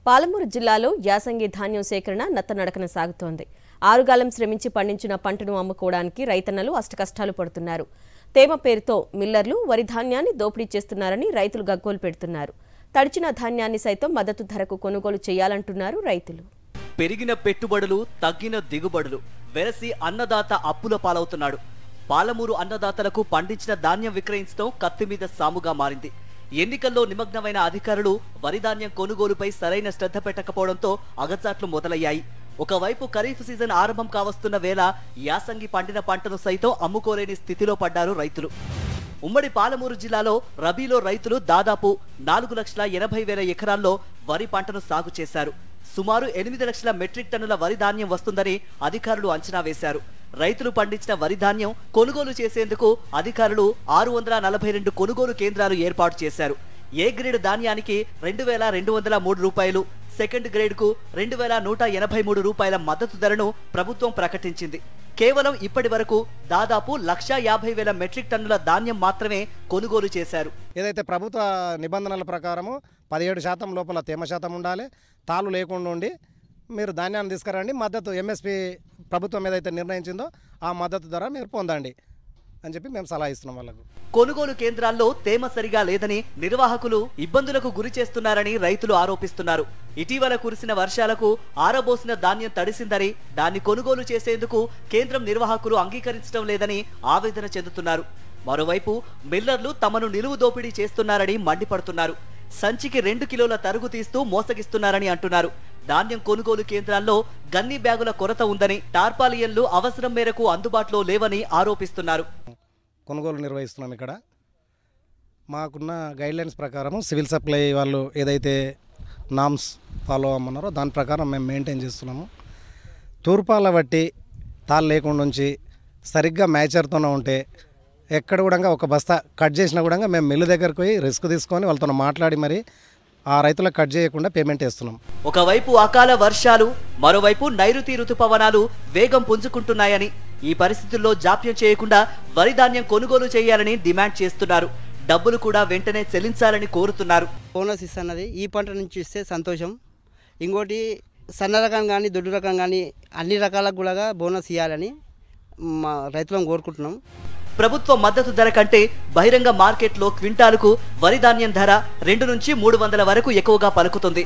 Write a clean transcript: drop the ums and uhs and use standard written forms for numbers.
పాలమూరు జిల్లాలో యాసంగి ధాన్యం సేకరణ నత్తనడకన సాగుతోంది. ఆరుగాలం శ్రమించి పండించిన పంటను అమ్ముకోవడానికి రైతన్నలు అష్టకష్టాలు పడుతున్నారు. తేమ పేరుతో మిల్లర్లు వరి ధాన్యాన్ని దోపిడీ చేస్తున్నారని రైతులు గగ్గోలు పెడుతున్నారు. తడిచిన ధాన్యాన్ని సైతం మద్దతు ధరకు కొనుగోలు చేయాలంటున్నారు రైతులు. పెరిగిన పెట్టుబడులు, తగ్గిన దిగుబడులు వెరసి అన్నదాత అప్పుల పాలవుతున్నాడు. పాలమూరు అన్నదాతలకు పండించిన ధాన్యం విక్రయించడం కత్తిమీద సాముగా మారింది. ఎన్నికల్లో నిమగ్నమైన అధికారులు వరి ధాన్యం కొనుగోలుపై సరైన శ్రద్ధ పెట్టకపోవడంతో అగచాట్లు మొదలయ్యాయి. ఒకవైపు ఖరీఫ్ సీజన్ ఆరంభం కావస్తున్న వేళ యాసంగి పండిన పంటను సైతం అమ్ముకోలేని స్థితిలో పడ్డారు రైతులు. ఉమ్మడి పాలమూరు జిల్లాలో రబీలో రైతులు దాదాపు 4,80,000 ఎకరాల్లో వరి పంటను సాగు చేశారు. సుమారు 8 లక్షల మెట్రిక్ టన్నుల వరి ధాన్యం వస్తుందని అధికారులు అంచనా వేశారు. రైతులు పండించిన వరి ధాన్యం కొనుగోలు చేసేందుకు అధికారులు 642 కొనుగోలు కేంద్రాలు ఏర్పాటు చేశారు. ఏ గ్రేడ్ ధాన్యానికి 2,203 రూపాయలు, సెకండ్ గ్రేడ్ కు 2,183 రూపాయల మద్దతు ధరను ప్రభుత్వం ప్రకటించింది. కేవలం ఇప్పటి వరకు దాదాపు 1,50,000 మెట్రిక్ టన్నుల ధాన్యం మాత్రమే కొనుగోలు చేశారు. ఏదైతే ప్రభుత్వ నిబంధనల ప్రకారము 17% లోపల తేమ శాతం ఉండాలి, తాళ్ళు లేకుండా ఉండి మీరు ధాన్యాన్ని తీసుకురండి, మద్దతు ఎంఎస్పి ప్రభుత్వం ఏదైతే నిర్ణయించిందో ఆ మద్దతు ధర మీరు పొందండి అని చెప్పి మేము సలహా ఇస్తున్నాం వాళ్ళకు. కొనుగోలు కేంద్రాల్లో తేమ సరిగా లేదని నిర్వాహకులు ఇబ్బందులకు గురి చేస్తున్నారని రైతులు ఆరోపిస్తున్నారు. ఇటీవల కురిసిన వర్షాలకు ఆరబోసిన ధాన్యం తడిసిందని దాన్ని కొనుగోలు చేసేందుకు కేంద్రం నిర్వాహకులు అంగీకరించడం లేదని ఆవేదన చెందుతున్నారు. మరోవైపు మిల్లర్లు తమను నిలువు దోపిడీ చేస్తున్నారని మండిపడుతున్నారు. సంచికి 2 కిలోల తరుగు తీస్తూ మోసగిస్తున్నారని అంటున్నారు. ధాన్యం కొనుగోలు కేంద్రాల్లో గన్ని బ్యాగుల కొరత ఉందని, టార్పాలియన్లు అవసరం మేరకు అందుబాటులో లేవని ఆరోపిస్తున్నారు. కొనుగోలు నిర్వహిస్తున్నాం. ఇక్కడ మాకున్న గైడ్లైన్స్ ప్రకారం సివిల్ సప్లై వాళ్ళు ఏదైతే నామ్స్ ఫాలో అవ్వమన్నారో దాని ప్రకారం మేము మెయింటైన్ చేస్తున్నాము. తూర్పాల బట్టి తాళ్ళు లేకుండా ఉంచి సరిగ్గా మ్యాచర్తోనే ఉంటే ఎక్కడ కూడా ఒక బస్తా కట్ చేసినా కూడా మేము మిల్లు దగ్గరకు పోయి రిస్క్ తీసుకొని వాళ్ళతో మాట్లాడి మరి ఆ రైతులకు కట్ చేయకుండా పేమెంట్ చేస్తున్నాం. ఒకవైపు అకాల వర్షాలు, మరోవైపు నైరుతి ఋతుపవనాలు వేగం పుంజుకుంటున్నాయని, ఈ పరిస్థితుల్లో జాప్యం చేయకుండా వరి ధాన్యం కొనుగోలు చేయాలని డిమాండ్ చేస్తున్నారు. డబ్బులు కూడా వెంటనే చెల్లించాలని కోరుతున్నారు. బోనస్ ఇస్తున్నది ఈ పంట నుంచి ఇస్తే సంతోషం. ఇంకోటి సన్న రకం కానీ దొడ్డు రకం కానీ అన్ని రకాలకు కూడా బోనస్ ఇవ్వాలని మా రైతులను కోరుకుంటున్నాం. ప్రభుత్వ మద్దతు ధర కంటే బహిరంగ మార్కెట్లో క్వింటాలుకు వరి ధాన్యం ధర 2 నుంచి 300 వరకు ఎక్కువగా పలుకుతుంది.